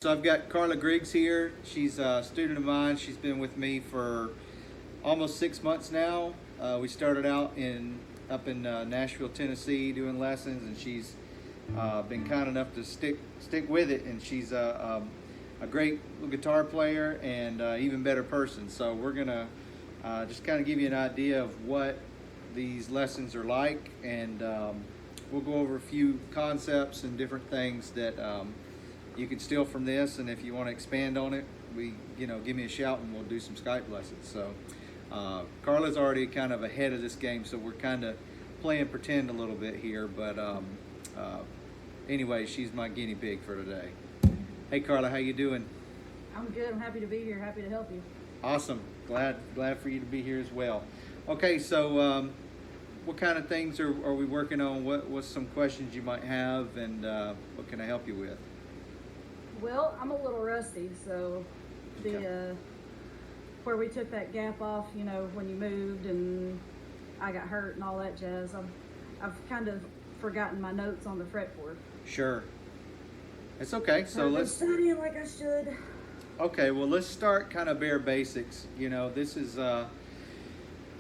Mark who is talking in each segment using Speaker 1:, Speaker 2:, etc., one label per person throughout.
Speaker 1: So I've got Carla Griggs here. She's a student of mine. She's been with me for almost 6 months now. We started out up in Nashville, Tennessee, doing lessons, and she's been kind enough to stick with it. And she's a great guitar player and even better person. So we're gonna just kind of give you an idea of what these lessons are like, and we'll go over a few concepts and different things that you can steal from this, and if you want to expand on it, give me a shout and we'll do some Skype lessons. So Carla's already kind of ahead of this game, so we're kind of playing pretend a little bit here, but anyway, she's my guinea pig for today. Hey Carla, how you doing?
Speaker 2: I'm good. I'm happy to be here. Happy to help you.
Speaker 1: Awesome. Glad for you to be here as well. Okay, so what kind of things are we working on? What's some questions you might have, and what can I help you with?
Speaker 2: Well, I'm a little rusty, so the where we took that gap off, when you moved and I got hurt and all that jazz, I've kind of forgotten my notes on the fretboard.
Speaker 1: Sure. It's okay. So let's
Speaker 2: studying like I should.
Speaker 1: Okay, well, let's start kind of bare basics. This is if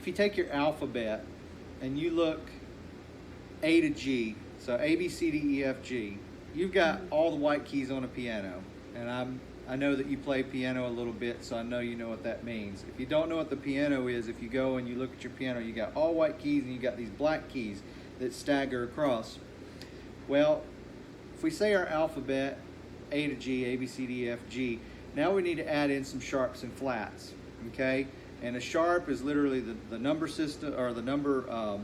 Speaker 1: you take your alphabet and you look A to G, so A, B, C, D, E, F, G. You've got all the white keys on a piano, and I know that you play piano a little bit, so I know you know what that means. If you don't know what the piano is, if you go and you look at your piano, you got all white keys and you got these black keys that stagger across. Well, if we say our alphabet, A to G, A, B, C, D, E, F, G, now we need to add in some sharps and flats, okay? And a sharp is literally the number system, or the number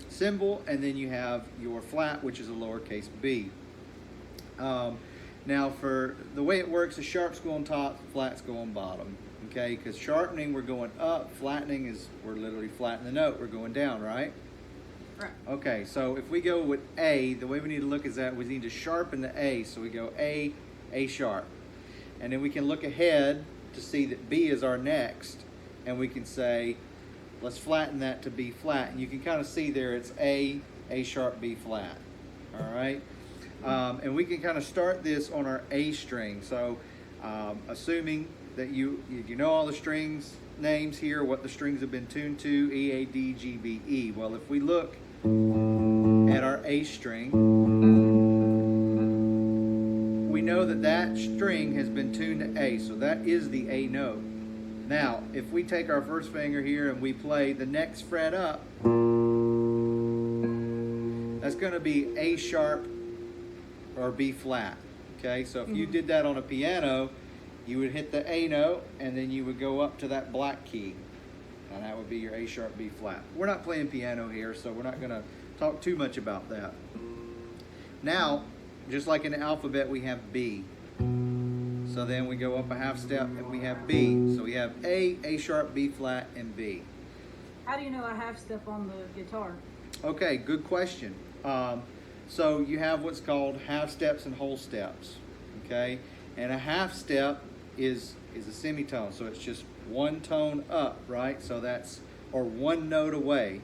Speaker 1: symbol, and then you have your flat, which is a lowercase b. Now for the way it works, the sharps go on top, flats go on bottom, okay? Because sharpening, we're going up, flattening is, we're literally flattening the note, we're going down, right?
Speaker 2: Right.
Speaker 1: Okay, so if we go with A, the way we need to look is that we need to sharpen the A, so we go A sharp. And then we can look ahead to see that B is our next, and we can say, let's flatten that to B flat, and you can kind of see there it's A sharp, B flat, all right? And we can kind of start this on our A string. So assuming that you know all the strings names here, what the strings have been tuned to, E, A, D, G, B, E. Well, if we look at our A string, we know that string has been tuned to A, so that is the A note. Now, if we take our first finger here and we play the next fret up, that's going to be A sharp or B flat, okay? So if you did that on a piano, you would hit the A note and then you would go up to that black key, and that would be your A sharp, B flat. We're not playing piano here, so we're not gonna talk too much about that. Now, just like in the alphabet, we have B. So then we go up a half step and we have B. So we have A sharp, B flat, and B.
Speaker 2: How do you know I half step on the guitar?
Speaker 1: Okay, good question. So you have what's called half steps and whole steps, okay? And a half step is a semitone, so it's just one tone up, right? So that's, or one note away,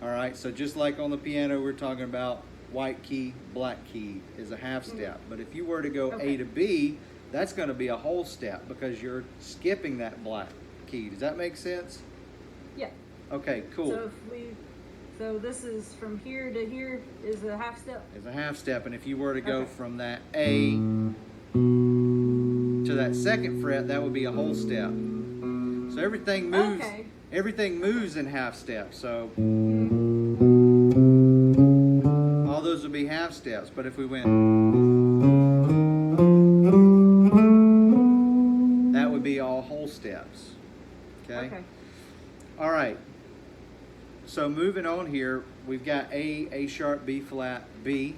Speaker 1: all right? So just like on the piano, we're talking about white key, black key is a half step. But if you were to go A to B, that's gonna be a whole step because you're skipping that black key. Does that make sense?
Speaker 2: Yeah.
Speaker 1: Okay, cool.
Speaker 2: So this is from here to here is a half step?
Speaker 1: It's a half step, and if you were to go from that A to that second fret, that would be a whole step. So everything moves.
Speaker 2: Okay.
Speaker 1: Everything moves in half steps. So all those would be half steps. But if we went, that would be all whole steps. Okay. All right. So moving on here, we've got A sharp, B flat, B.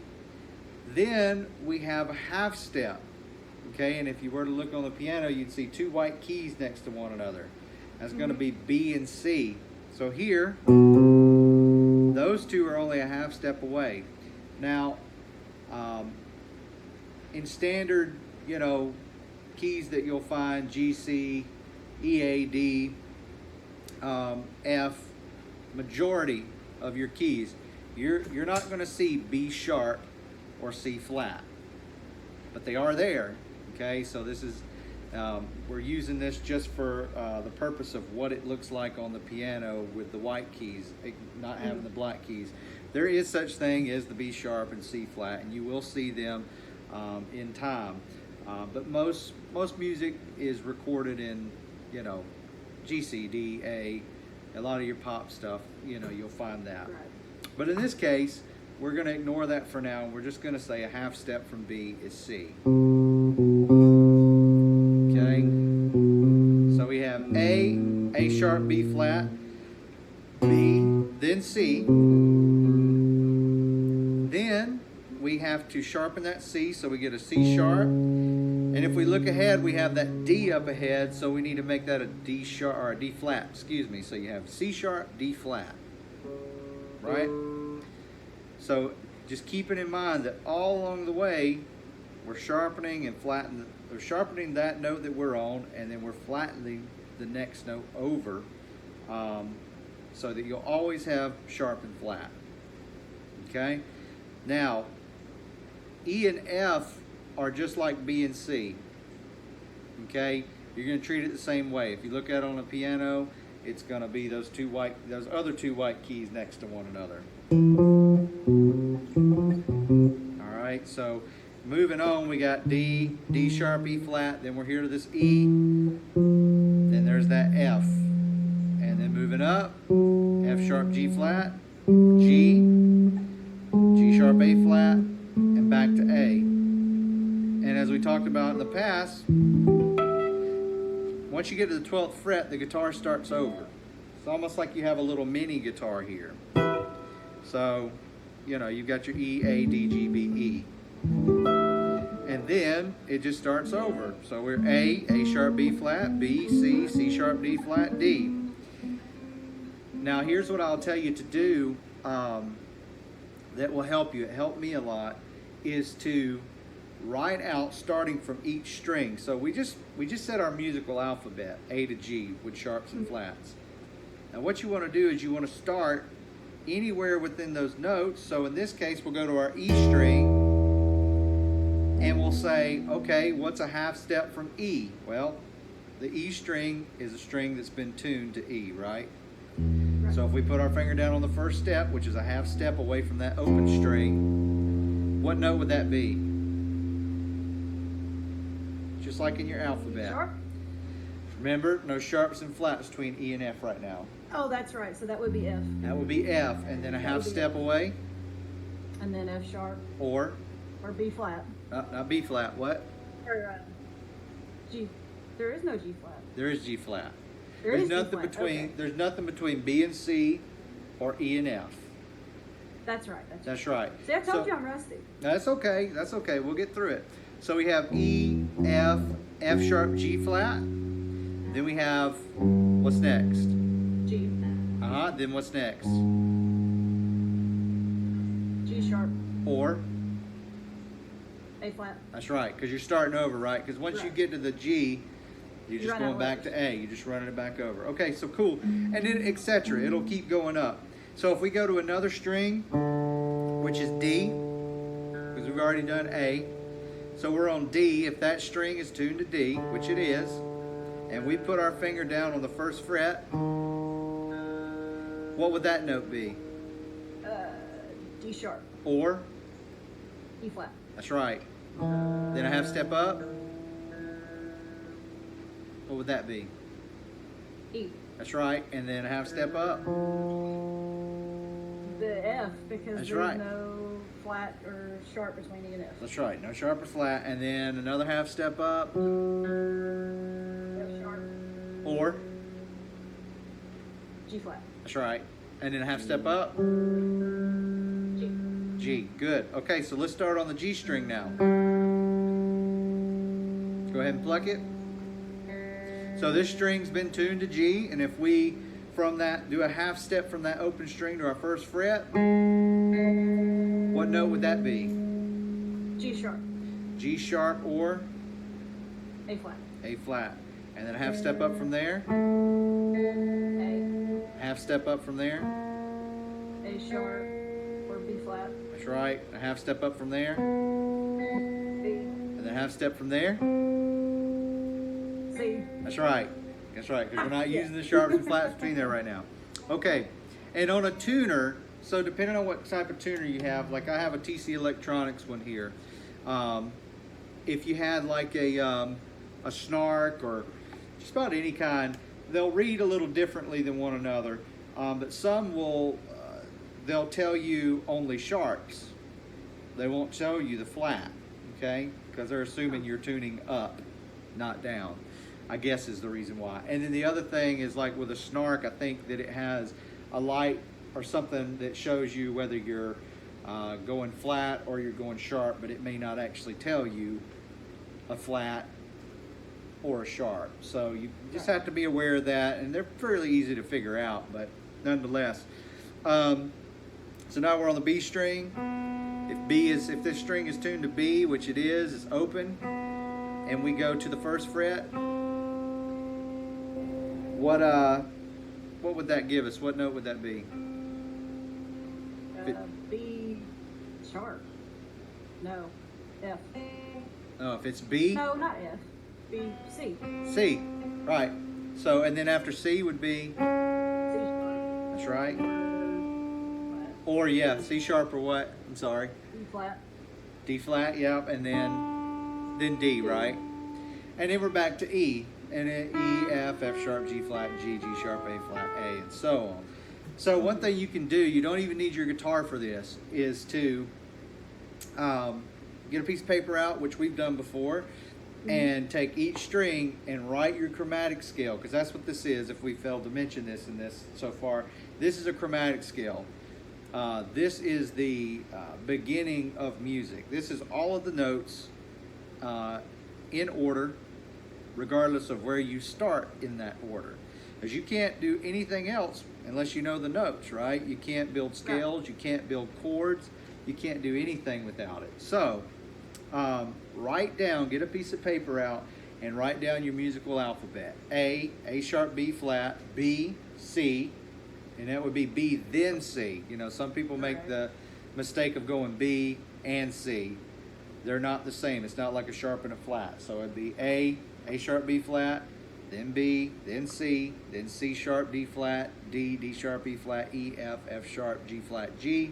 Speaker 1: Then we have a half step, okay? And if you were to look on the piano, you'd see two white keys next to one another. That's going to be B and C. So here, those two are only a half step away. Now, in standard, keys that you'll find, G, C, E, A, D, F, majority of your keys, you're not going to see B sharp or C flat, but they are there. Okay, so this is, we're using this just for the purpose of what it looks like on the piano with the white keys, not having the black keys. There is such thing as the B sharp and C flat, and you will see them in time. But most music is recorded in, you know, G, C, D, A. A lot of your pop stuff, you know, you'll find that.
Speaker 2: Right.
Speaker 1: But in this case, we're going to ignore that for now, and we're just going to say a half step from B is C. Okay? So we have A sharp, B flat, B, then C. Then we have to sharpen that C, so we get a C sharp. And if we look ahead, we have that D up ahead, so we need to make that a D sharp, or a D flat, excuse me. So you have C sharp, D flat, right? So just keeping in mind that all along the way, we're sharpening and flattening, we're sharpening that note that we're on, and then we're flattening the next note over, so that you'll always have sharp and flat. Okay? Now, E and F are just like B and C. Okay? You're going to treat it the same way. If you look at it on a piano, it's going to be those other two white keys next to one another. All right, so moving on, we got D, D sharp, E flat, then we're here to this E, then there's that F, and then moving up, F sharp, G flat, G, G sharp, A flat, and back to A. And as we talked about in the past, once you get to the 12th fret, the guitar starts over. It's almost like you have a little mini guitar here. So, you know, you've got your E, A, D, G, B, E. And then it just starts over. So we're A sharp, B flat, B, C, C sharp, D flat, D. Now here's what I'll tell you to do that will help you. It helped me a lot, is to write out starting from each string. So we just said our musical alphabet, A to G, with sharps and flats. Now what you want to do is you want to start anywhere within those notes. So in this case, we'll go to our E string and we'll say, okay, what's a half step from E? Well, the E string is a string that's been tuned to E, right? So if we put our finger down on the first step, which is a half step away from that open string, what note would that be? Just like in your alphabet.
Speaker 2: Sharp?
Speaker 1: Remember, no sharps and flats between E and F right now.
Speaker 2: Oh, that's right. So that would be F.
Speaker 1: That would be F, and then a half step away.
Speaker 2: And then F sharp.
Speaker 1: Or
Speaker 2: B flat.
Speaker 1: not B flat, what?
Speaker 2: Or G. There is no G flat.
Speaker 1: There is G flat.
Speaker 2: There's
Speaker 1: nothing
Speaker 2: G flat.
Speaker 1: between.
Speaker 2: Okay.
Speaker 1: There's nothing between B and C, or E and F.
Speaker 2: That's right.
Speaker 1: That's right.
Speaker 2: See, I told you I'm rusty.
Speaker 1: That's okay. That's okay. We'll get through it. So we have E, F, F sharp, G flat. Then we have, what's next?
Speaker 2: G.
Speaker 1: Then what's next?
Speaker 2: G sharp.
Speaker 1: Or?
Speaker 2: A flat.
Speaker 1: That's right, because you're starting over, right? Because once you get to the G, you're just going back to A. You're just running it back over. Okay, so cool. And then etc. It'll keep going up. So if we go to another string, which is D, because we've already done A. So we're on D. If that string is tuned to D, which it is, and we put our finger down on the first fret, what would that note be?
Speaker 2: D sharp.
Speaker 1: Or?
Speaker 2: E flat.
Speaker 1: That's right. Then a half step up. What would that be?
Speaker 2: E.
Speaker 1: That's right. And then a half step up.
Speaker 2: The F, because
Speaker 1: That's
Speaker 2: there's
Speaker 1: right.
Speaker 2: no flat or sharp between E and F.
Speaker 1: That's right. No sharp or flat. And then another half step up.
Speaker 2: F sharp.
Speaker 1: Or?
Speaker 2: G flat.
Speaker 1: That's right. And then a half step up.
Speaker 2: G.
Speaker 1: G. Good. Okay, so let's start on the G string now. Go ahead and pluck it. So this string's been tuned to G, and if we, from that, do a half step from that open string to our first fret, what note would that be?
Speaker 2: G sharp.
Speaker 1: G sharp or?
Speaker 2: A flat.
Speaker 1: A flat. And then a half step up from there.
Speaker 2: A.
Speaker 1: Half step up from there.
Speaker 2: A sharp or B flat.
Speaker 1: That's right. A half step up from there.
Speaker 2: B.
Speaker 1: And then a half step from there.
Speaker 2: C.
Speaker 1: That's right. That's right, because we're not using the sharps and flats between there right now. Okay, and on a tuner, so depending on what type of tuner you have, like I have a TC Electronics one here. If you had like a snark or just about any kind, they'll read a little differently than one another. But some will, they'll tell you only sharps. They won't show you the flat, okay? Because they're assuming you're tuning up, not down, I guess is the reason why. And then the other thing is like with a snark, I think that it has a light or something that shows you whether you're going flat or you're going sharp, but it may not actually tell you a flat or a sharp. So you just have to be aware of that, and they're fairly easy to figure out, but nonetheless. So now we're on the B string. If this string is tuned to B, which it is, it's open, and we go to the first fret, what would that give us? What note would that be?
Speaker 2: B sharp. No, F.
Speaker 1: Oh, if it's B?
Speaker 2: No, not F. B, C.
Speaker 1: C, right. So, and then after C would be?
Speaker 2: C sharp.
Speaker 1: That's right. Or yeah, C sharp or what? I'm sorry.
Speaker 2: D flat.
Speaker 1: D flat, yep, and then D, right? And then we're back to E, and then E, F, F sharp, G flat, G, G sharp, A flat, A, and so on. So one thing you can do, you don't even need your guitar for this, is to get a piece of paper out, which we've done before, and take each string and write your chromatic scale, because that's what this is, if we failed to mention this in this so far. This is a chromatic scale. This is the beginning of music. This is all of the notes in order, regardless of where you start in that order. Because you can't do anything else unless you know the notes, right? You can't build scales, you can't build chords, you can't do anything without it. So, write down, get a piece of paper out, and write down your musical alphabet. A sharp, B flat, B, C, and that would be B then C. You know, some people make the mistake of going B and C. They're not the same. It's not like a sharp and a flat. So it'd be A sharp, B flat, then B, then C sharp, D flat, D sharp, E flat, E, F sharp, G flat, G,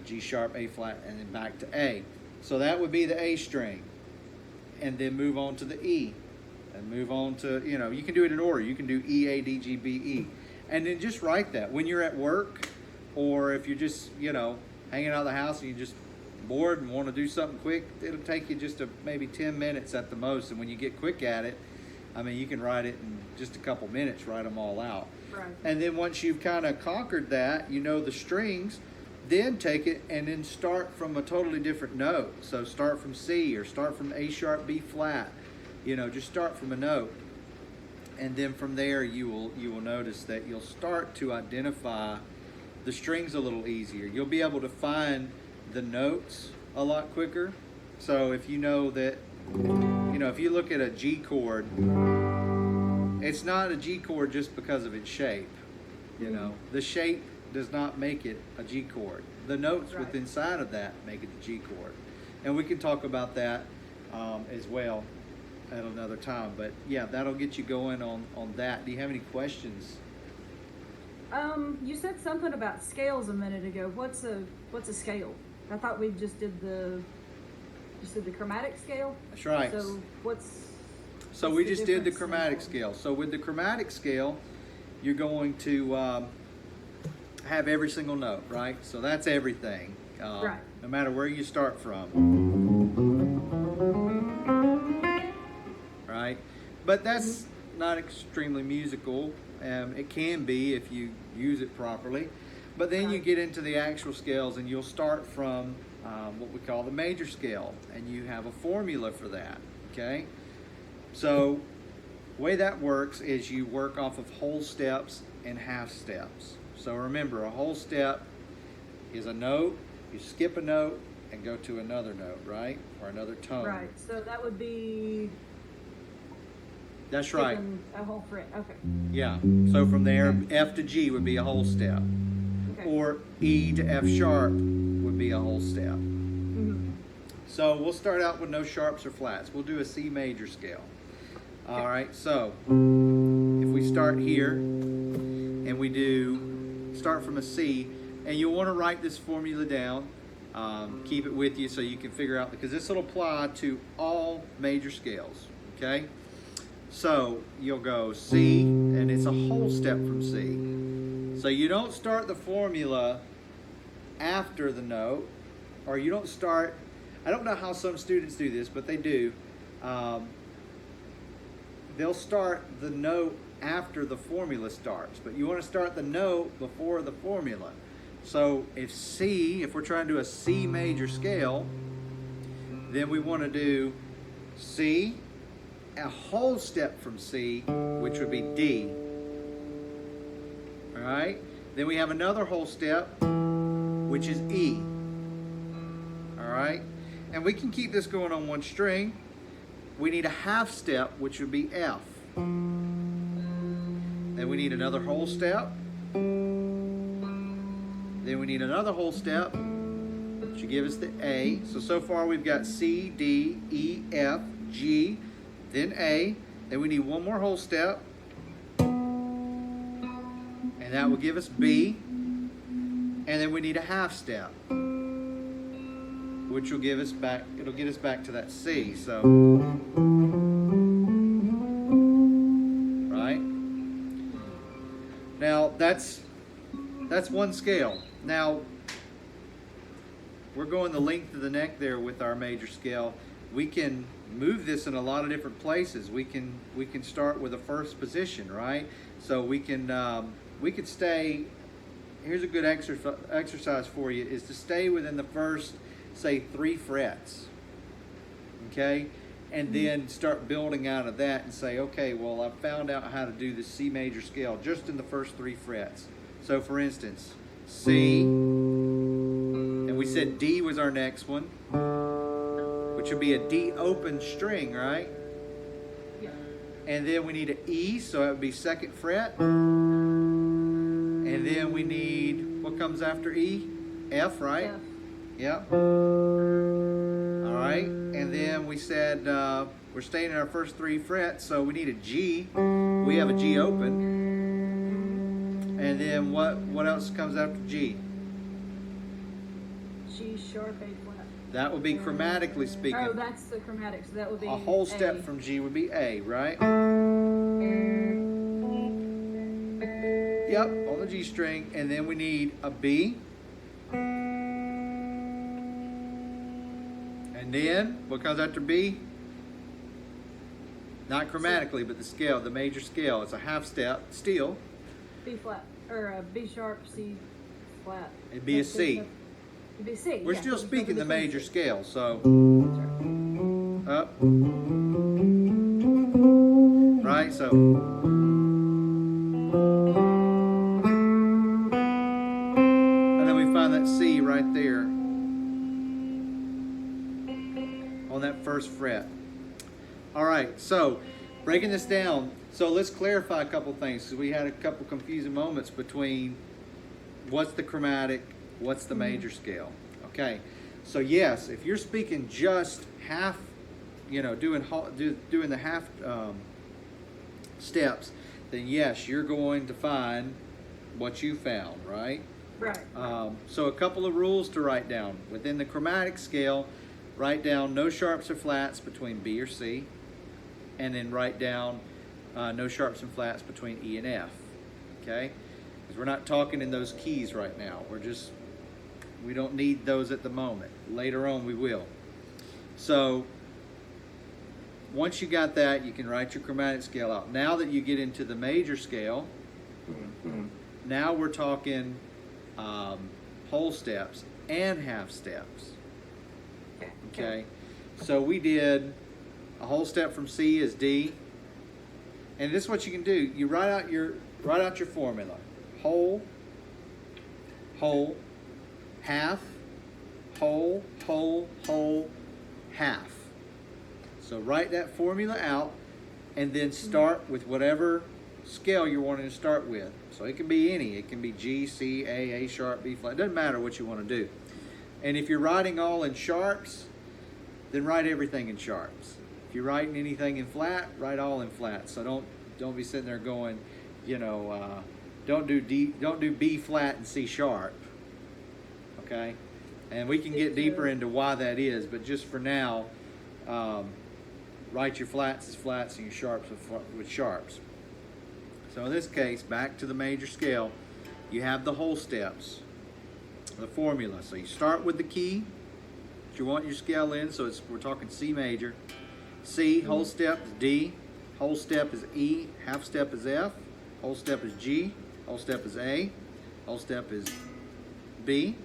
Speaker 1: G sharp, A flat, and then back to A. So that would be the A string. And then move on to the E. And move on to, you know, you can do it in order. You can do E, A, D, G, B, E. And then just write that. When you're at work, or if you're just, you know, hanging out of the house and you're just bored and want to do something quick, it'll take you just maybe 10 minutes at the most. And when you get quick at it, I mean, you can write it in just a couple minutes, write them all out.
Speaker 2: Right.
Speaker 1: And then once you've kind of conquered that, you know the strings, then take it and then start from a totally different note. So start from C or start from A sharp, B flat. You know, just start from a note. And then from there you will notice that you'll start to identify the strings a little easier. You'll be able to find the notes a lot quicker. So if you know that, you know, if you look at a G chord, it's not a G chord just because of its shape. You know, the shape does not make it a G chord. The notes within inside of that make it the G chord. And we can talk about that as well at another time. But yeah, that'll get you going on that. Do you have any questions?
Speaker 2: You said something about scales a minute ago. What's a scale? I thought we just did the chromatic scale.
Speaker 1: That's right. So we just did the chromatic scale. So with the chromatic scale, you're going to have every single note, right? So that's everything.
Speaker 2: Right.
Speaker 1: No matter where you start from. Right? But that's not extremely musical. It can be if you use it properly. But then you get into the actual scales and you'll start from what we call the major scale. And you have a formula for that, okay? So the way that works is you work off of whole steps and half steps. So remember, a whole step is a note, you skip a note and go to another note, right? Or another tone.
Speaker 2: Right, so that would be...
Speaker 1: That's right.
Speaker 2: A whole fret, okay.
Speaker 1: Yeah, so from there, F to G would be a whole step.
Speaker 2: Okay.
Speaker 1: Or E to F sharp would be a whole step. So we'll start out with no sharps or flats. We'll do a C major scale. All right, so if we start here and we start from a C, and you'll want to write this formula down, keep it with you so you can figure out, because this will apply to all major scales, okay? So you'll go C, and it's a whole step from C. So you don't start the formula after the note, or you don't start, I don't know how some students do this, but they do. They'll start the note after the formula starts, but you want to start the note before the formula. So if we're trying to do a C major scale, then we want to do C, a whole step from C, which would be D. All right? Then we have another whole step, which is E. All right? And we can keep this going on one string. We need a half step, which would be F. Then we need another whole step. Then we need another whole step, which will give us the A. So far we've got C, D, E, F, G, then A. Then we need one more whole step, and that will give us B. And then we need a half step, which will give us back, it'll get us back to that C. So, right? Now that's one scale. Now, we're going the length of the neck there with our major scale. We can move this in a lot of different places. We can start with a first position, right? So we could stay. Here's a good exercise for you, is to stay within the first, say, 3 frets, okay? And then start building out of that and say, okay, well, I found out how to do the C major scale just in the first 3 frets. So for instance, C, and we said D was our next one, which would be a D open string, right?
Speaker 2: Yeah.
Speaker 1: And then we need an E, so that would be 2nd fret. And then we need, what comes after E? F, right?
Speaker 2: F.
Speaker 1: Yep. All right. And then we said we're staying in our first 3 frets, so we need a G. We have a G open. And then what else comes after G?
Speaker 2: G sharp, A flat.
Speaker 1: That would be chromatically speaking.
Speaker 2: Oh, that's the chromatic, so that would be
Speaker 1: A whole step
Speaker 2: A.
Speaker 1: from G would be A, right? Yep, on the G string. And then we need a B. And then what comes after B? Not chromatically, but the scale, the major scale. It's a half step, still.
Speaker 2: B flat, or a B sharp, C flat.
Speaker 1: It'd be a C.
Speaker 2: It'd be C.
Speaker 1: We're
Speaker 2: yeah,
Speaker 1: still
Speaker 2: so
Speaker 1: speaking the
Speaker 2: between
Speaker 1: major
Speaker 2: C.
Speaker 1: scale, so up, right? So and then we find that C right there on that first fret. All right, so breaking this down, so let's clarify a couple things, because we had a couple confusing moments between what's the chromatic, what's the major scale. Okay, so yes, if you're speaking just half, doing the half steps, then yes, you're going to find what you found, right?
Speaker 2: Right.
Speaker 1: So a couple of rules to write down. Within the chromatic scale, write down no sharps or flats between B or C, and then write down no sharps and flats between E and F, okay? Because we're not talking in those keys right now. We don't need those at the moment. Later on we will. So once you got that, you can write your chromatic scale out. Now that you get into the major scale, now we're talking whole steps and half steps. Okay, so we did a whole step from C is D, and this is what you can do. You write out your formula: whole, whole, half, whole, whole, whole, half. So write that formula out, and then start with whatever scale you're wanting to start with. So it can be any. It can be G, C, A sharp, B flat. It doesn't matter what you want to do. And if you're writing all in sharps, then write everything in sharps. If you're writing anything in flat, write all in flat. So don't be sitting there going, don't do B flat and C sharp. Okay, and we can get deeper into why that is, but just for now, write your flats as flats and your sharps with sharps. So in this case, back to the major scale, you have the whole steps, the formula. So you start with the key that you want your scale in. So we're talking C major. C, whole step is D, whole step is E, half step is F, whole step is G, whole step is A, whole step is B,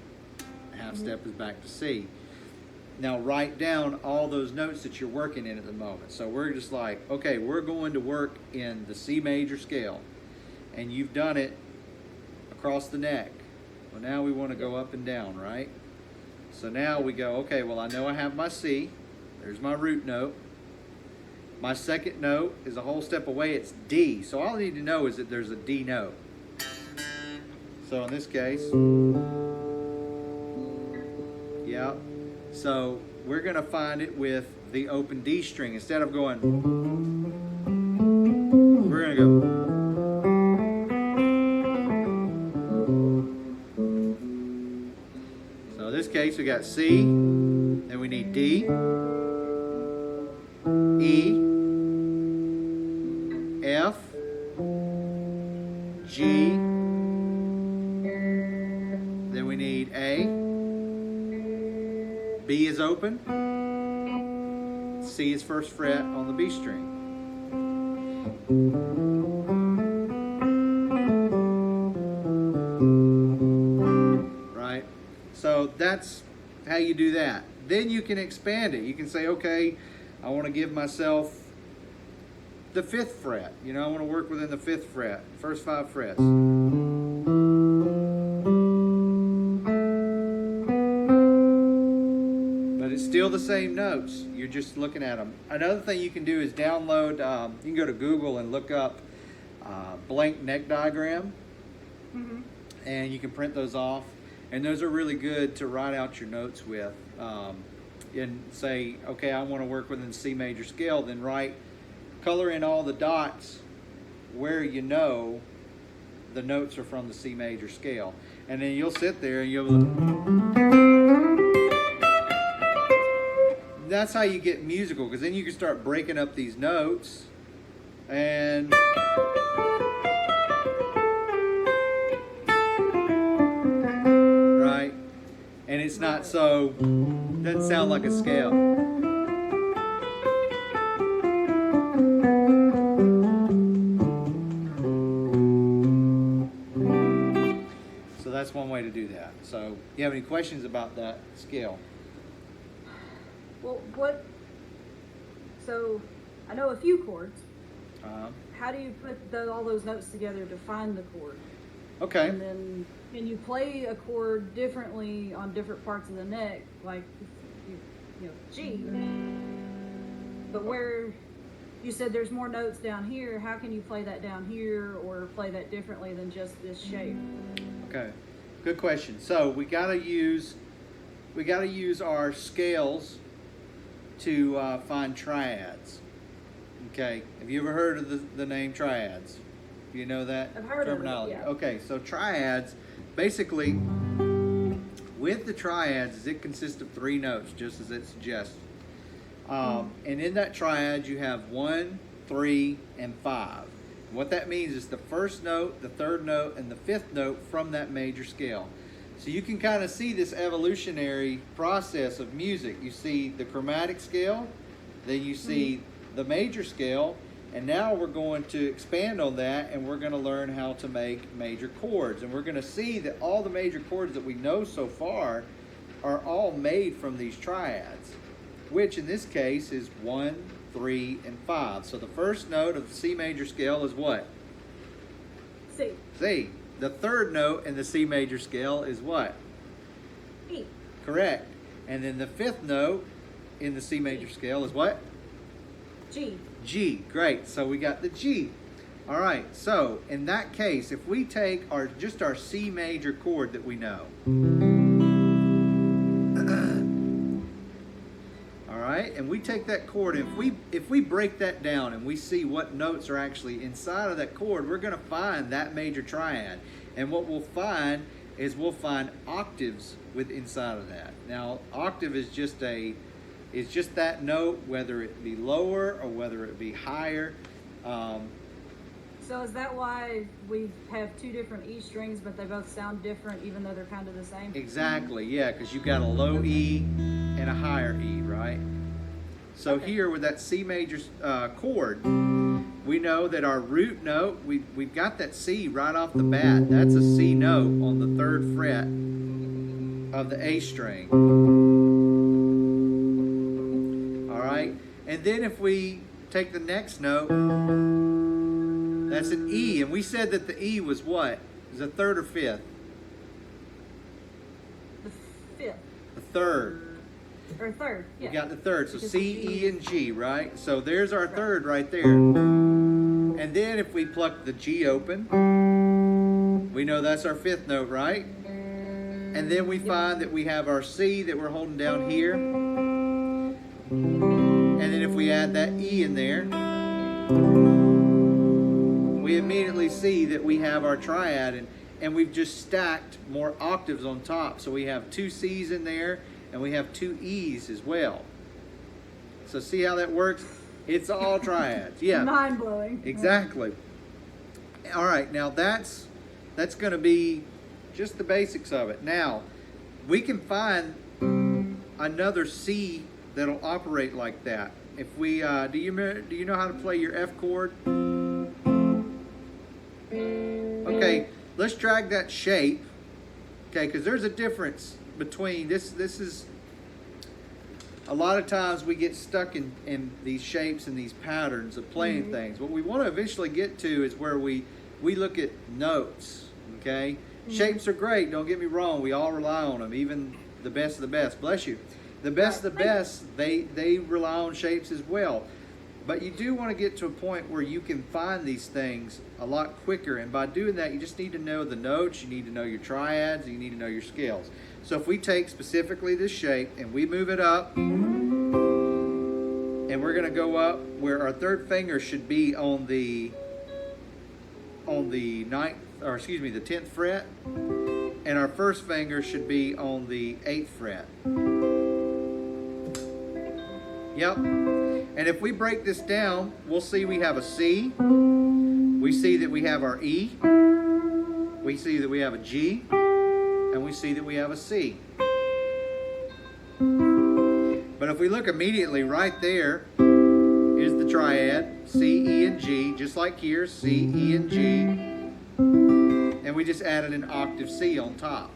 Speaker 1: half step is back to C. Now write down all those notes that you're working in at the moment. So we're just like, okay, we're going to work in the C major scale, and you've done it across the neck. Well, now we want to go up and down, right? So now we go, okay, well, I know I have my C. There's my root note. My second note is a whole step away, it's D. So all I need to know is that there's a D note. So in this case, yeah. So we're going to find it with the open D string. Instead of going, we're going to go. So in this case, we got C, then we need D, E, F, G, then we need A, B is open, C is first fret on the B string. Right? So that's how you do that. Then you can expand it. You can say, okay, I want to give myself the 5th fret. I want to work within the 5th fret, first 5 frets. But it's still the same notes. You're just looking at them. Another thing you can do is download, you can go to Google and look up blank neck diagram. And you can print those off. And those are really good to write out your notes with. And say, okay, I want to work within the C major scale, then color in all the dots where you know the notes are from the C major scale. And then you'll sit there and that's how you get musical, because then you can start breaking up these notes and right, and it's not doesn't sound like a scale. So that's one way to do that. So you have any questions about that scale?
Speaker 2: Well, so I know a few chords. How do you put all those notes together to find the chord?
Speaker 1: Okay.
Speaker 2: And then can you play a chord differently on different parts of the neck, like G? But where you said there's more notes down here, how can you play that down here or play that differently than just this shape?
Speaker 1: Okay, good question. So we gotta use our scales to find triads. Okay, have you ever heard of the name triads? Do you know that
Speaker 2: I've heard
Speaker 1: terminology?
Speaker 2: of it, yeah. Okay,
Speaker 1: so triads, basically, with the triads, it consists of 3 notes, just as it suggests. And in that triad, you have 1, 3, and 5. What that means is the first note, the 3rd note, and the 5th note from that major scale. So you can kind of see this evolutionary process of music. You see the chromatic scale, then you see the major scale, and now we're going to expand on that, and we're going to learn how to make major chords. And we're going to see that all the major chords that we know so far are all made from these triads, which in this case is 1, 3, and 5. So the first note of the C major scale is what?
Speaker 2: C.
Speaker 1: C. The 3rd note in the C major scale is what?
Speaker 2: E.
Speaker 1: Correct. And then the 5th note in the C major scale is what?
Speaker 2: G.
Speaker 1: G. Great. So we got the G. All right. So in that case, if we take our C major chord that we know. All right. right? And we take that chord, and if we break that down and we see what notes are actually inside of that chord, we're going to find that major triad. And what we'll find is we'll find octaves with inside of that. Now, octave is just that note, whether it be lower or whether it be higher.
Speaker 2: So is that why we have two different E strings, but they both sound different, even though they're kind of the same?
Speaker 1: Exactly, yeah, because you've got a low E and a higher E, right? So here with that C major chord, we know that our root note, we've got that C right off the bat. That's a C note on the 3rd fret of the A string. All right, and then if we take the next note, that's an E, and we said that the E was what? Is a 3rd or 5th?
Speaker 2: The 5th.
Speaker 1: The 3rd.
Speaker 2: Or 3rd, yeah.
Speaker 1: We got the 3rd, so
Speaker 2: Because
Speaker 1: C, E, and G, right? So there's our 3rd right there. And then if we pluck the G open, we know that's our 5th note, right? And then we find that we have our C that we're holding down here. And then if we add that E in there, we immediately see that we have our triad, and we've just stacked more octaves on top. So we have 2 C's in there, and we have 2 E's as well. So see how that works? It's all triads. Yeah.
Speaker 2: Mind-blowing.
Speaker 1: Exactly. All right, now that's going to be just the basics of it. Now, we can find another C that'll operate like that. If we do you know how to play your F chord? Okay, let's drag that shape. Okay, because there's a difference between this is a lot of times we get stuck in these shapes and these patterns of playing things. What we want to eventually get to is where we look at notes. Okay, shapes are great, don't get me wrong, we all rely on them, even the best of the best. Bless you. The best of the best, they rely on shapes as well. But you do want to get to a point where you can find these things a lot quicker, and by doing that, you just need to know the notes, you need to know your triads, you need to know your scales. So if we take specifically this shape and we move it up, and we're going to go up where our 3rd finger should be on the 10th fret, and our 1st finger should be on the 8th fret. Yep. And if we break this down, we'll see we have a C. We see that we have our E. We see that we have a G. And we see that we have a C. But if we look immediately, right there is the triad, C, E, and G, just like here, C, E, and G. And we just added an octave C on top.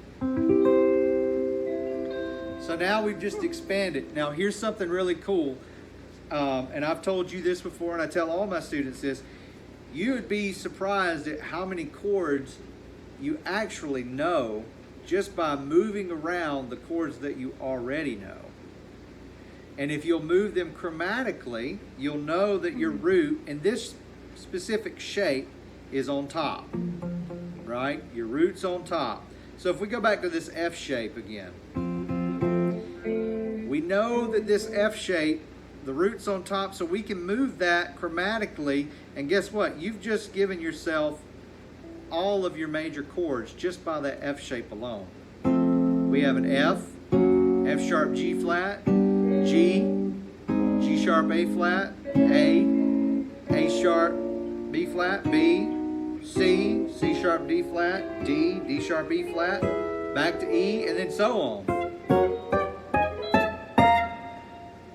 Speaker 1: So now we've just expanded. Now here's something really cool. And I've told you this before, and I tell all my students this. You would be surprised at how many chords you actually know just by moving around the chords that you already know. And if you'll move them chromatically, you'll know that your root in this specific shape is on top, right? Your root's on top. So if we go back to this F shape again, we know that this F shape, the root's on top, so we can move that chromatically, and guess what? You've just given yourself all of your major chords just by that F shape alone. We have an F, F sharp G flat, G, G sharp A flat, A sharp B flat, B, C, C sharp D flat, D, D sharp E flat, back to E, and then so on.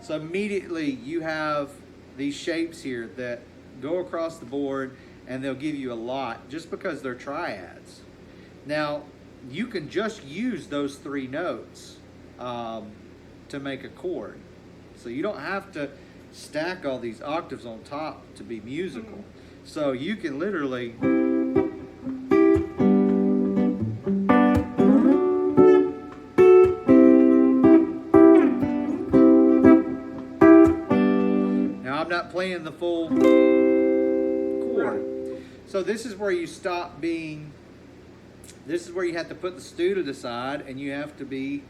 Speaker 1: So immediately you have these shapes here that go across the board, and they'll give you a lot just because they're triads. Now, you can just use those 3 notes to make a chord. So you don't have to stack all these octaves on top to be musical. So you can literally playing the full chord. So this is where you stop being, this is where you have to put the student aside and you have to be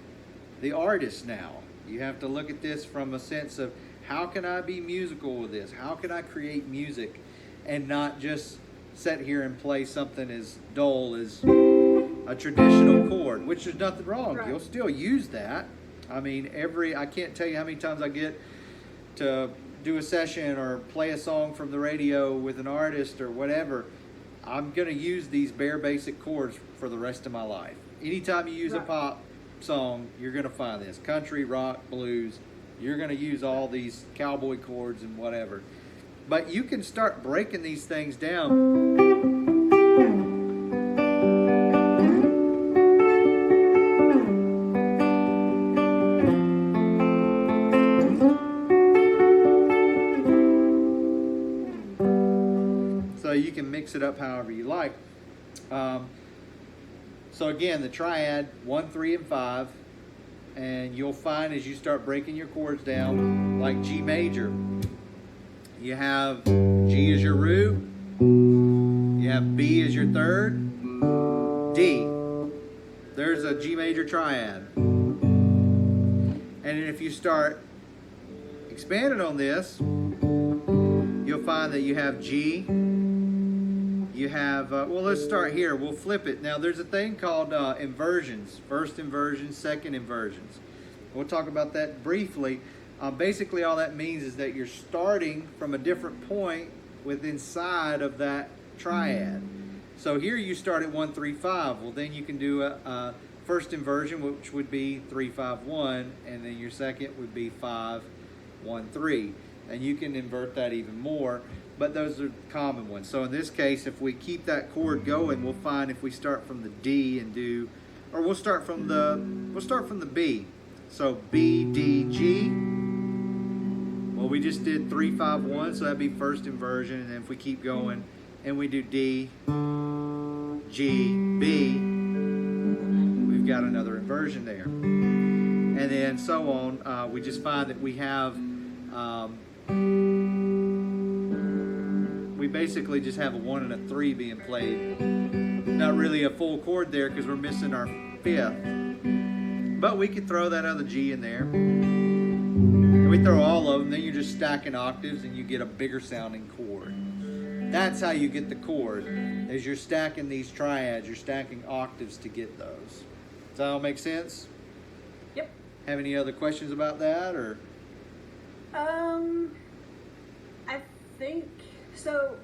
Speaker 1: the artist now. You have to look at this from a sense of, how can I be musical with this? How can I create music and not just sit here and play something as dull as a traditional chord, which there's nothing wrong.
Speaker 2: Right.
Speaker 1: You'll still use that. I mean, I can't tell you how many times I get to do a session or play a song from the radio with an artist or whatever. I'm going to use these bare basic chords for the rest of my life. Anytime you use a
Speaker 2: Right.
Speaker 1: pop song, you're going to find this. Country, rock, blues, you're going to use all these cowboy chords and whatever. But you can start breaking these things down. So you can mix it up however you like. So again, the triad, 1, 3, and 5, and you'll find as you start breaking your chords down, like G major, you have G as your root, you have B as your third, D. There's a G major triad. And then if you start expanding on this, you'll find that you have G. You have, well, let's start here. We'll flip it. Now, there's a thing called inversions. First inversion, second inversions. We'll talk about that briefly. Basically, all that means is that you're starting from a different point within inside of that triad. So here you start at 1, 3, 5. Well, then you can do a first inversion, which would be 3, 5, 1, and then your second would be 5, 1, 3. And you can invert that even more. But those are common ones. So in this case, if we keep that chord going, we'll find if we start from the D and do, or we'll start from the B. So B, D, G. Well, we just did 3, 5, 1, so that'd be first inversion. And then if we keep going and we do D, G, B, we've got another inversion there. And then so on. We just find that we have we basically just have a 1 and a 3 being played. Not really a full chord there because we're missing our 5th. But we could throw that other G in there. And we throw all of them, then you're just stacking octaves and you get a bigger sounding chord. That's how you get the chord. As you're stacking these triads, you're stacking octaves to get those. Does that all make sense?
Speaker 2: Yep.
Speaker 1: Have any other questions about that, or?
Speaker 2: I think so.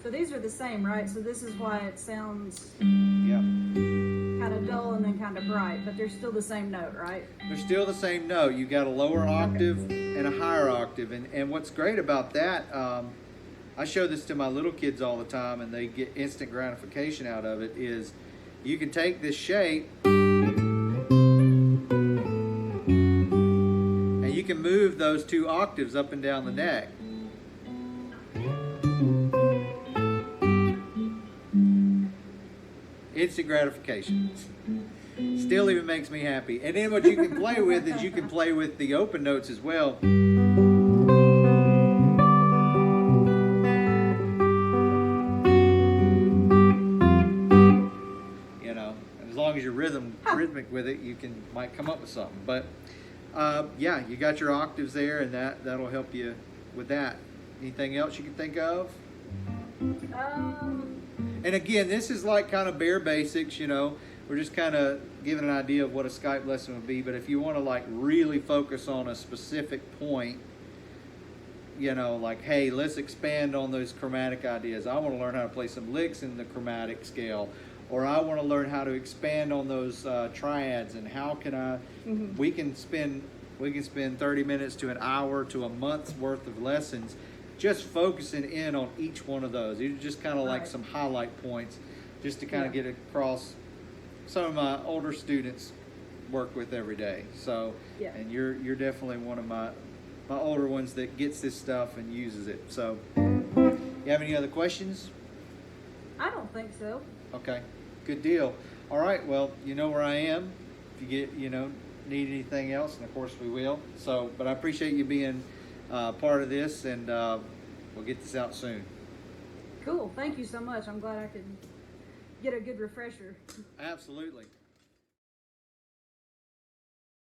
Speaker 2: So these are the same, right? So this is why it sounds
Speaker 1: Yeah.
Speaker 2: kind of dull and then kind of bright, but they're still the same note, right?
Speaker 1: They're still the same note. You've got a lower octave and a higher octave. And what's great about that, I show this to my little kids all the time and they get instant gratification out of it, is you can take this shape and you can move those 2 octaves up and down the neck. Instant gratification. Still even makes me happy. And then what you can play with is you can play with the open notes as well. You know, and as long as you're rhythmic with it, you might come up with something. But yeah, you got your octaves there, and that'll help you with that. Anything else you can think of? And again, this is like kind of bare basics, you know. We're just kind of giving an idea of what a Skype lesson would be. But if you want to like really focus on a specific point, you know, like, hey, let's expand on those chromatic ideas. I want to learn how to play some licks in the chromatic scale. Or I want to learn how to expand on those triads, and how can I, we can spend 30 minutes to an hour to a month's worth of lessons just focusing in on each one of those. These are just kind of like some highlight points just to kind of get across some of my older students work with every day. So, and you're definitely one of my older ones that gets this stuff and uses it. So, you have any other questions?
Speaker 2: I don't think so.
Speaker 1: Okay, good deal. All right, well, you know where I am. If you need anything else, and of course we will. So, but I appreciate you being part of this, and we'll get this out soon.
Speaker 2: Cool. Thank you so much. I'm glad I could get a good refresher.
Speaker 1: Absolutely.